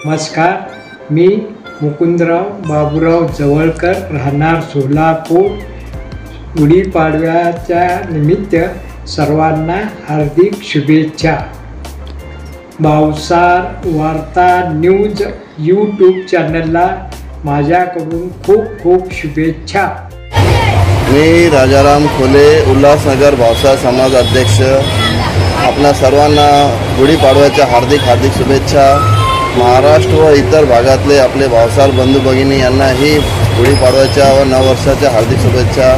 नमस्कार, मी मुकुंदराव बाबूराव जवळकर, राहणार सोलापूर. गुढीपाडव्याच्या निमित्त सर्वांना हार्दिक शुभेच्छा. भावसार वार्ता न्यूज यूट्यूब चॅनलला माझ्याकडून खूप खूप शुभेच्छा. मी राजाराम खोले, उल्हासनगर भावसार समाज अध्यक्ष. आपणा सर्वांना गुढीपाडव्याच्या हार्दिक शुभेच्छा. महाराष्ट्र व इतर भागातले आपले भावसार बंधू भगिनी यांनाही गुढीपाडव्याच्या व नववर्षाच्या हार्दिक शुभेच्छा.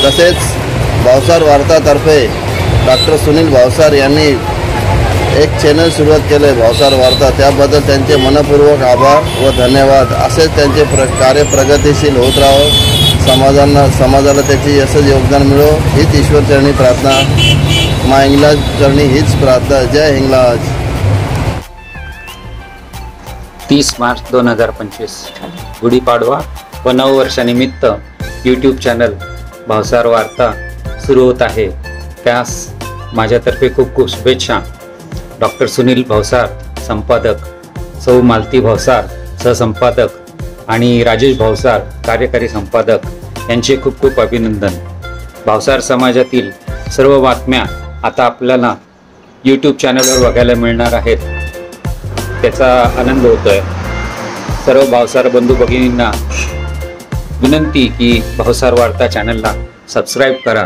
तसेच भावसार वार्तातर्फे डॉक्टर सुनील भावसार यांनी एक चॅनल सुरुवात केले भावसार वार्ता. त्याबद्दल त्यांचे मनपूर्वक आभार व धन्यवाद. असेच त्यांचे कार्य प्रगतिशील होत राहो. समाजाला त्याची यशस्वी योगदान मिळो हीच ईश्वरचरणी प्रार्थना. माँ हिंगलाज चरणी हीच प्रार्थना. जय हिंगलाज. 30 मार्च 2025 गुढीपाडवा व नववर्षानिमित्त यूट्यूब चॅनल भावसार वार्ता सुरू होत आहे. त्यास माझ्यातर्फे खूप खूप शुभेच्छा. डॉक्टर सुनील भावसार संपादक, सौ मालती भावसार सहसंपादक आणि राजेश भावसार कार्यकारी संपादक यांचे खूप खूप अभिनंदन. भावसार समाजातील सर्व बातम्या आता आपल्याला यूट्यूब चॅनलवर बघायला मिळणार आहेत. त्याचा आनंद होतोय. सर्व भावसार बंधू भगिनींना विनंती की भावसार वार्ता चॅनलला सबस्क्राईब करा.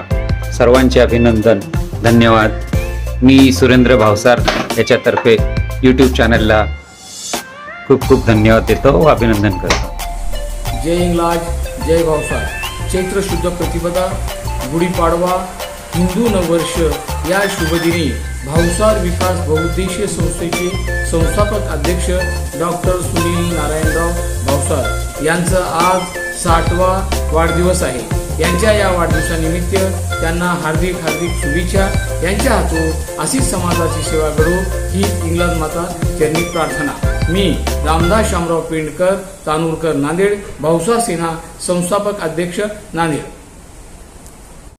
सर्वांचे अभिनंदन, धन्यवाद. मी सुरेंद्र भावसार याच्यातर्फे यूट्यूब चॅनलला खूप खूप धन्यवाद देतो व अभिनंदन करतो. जय हिंगलाज, जय भावसार. चैत्र शुद्ध प्रतिपदा, गुढीपाडवा, हिंदू नववर्ष या शुभदिनी भावसार विकास बहुउद्देशीय संस्थेचे संस्थापक अध्यक्ष डॉक्टर सुनील नारायणराव भावसार यांचा आज 60वा वाढदिवस आहे. यांच्या या वाढदिवसानिमित्त त्यांना हार्दिक शुभेच्छा. यांच्या हातून अशीच समाजाची सेवा घडो ही इंग्लंड माता चरणी प्रार्थना. मी रामदास शामराव पेंडकर, तानूरकर, नांदेड. भावसार सेना संस्थापक अध्यक्ष, नांदेड.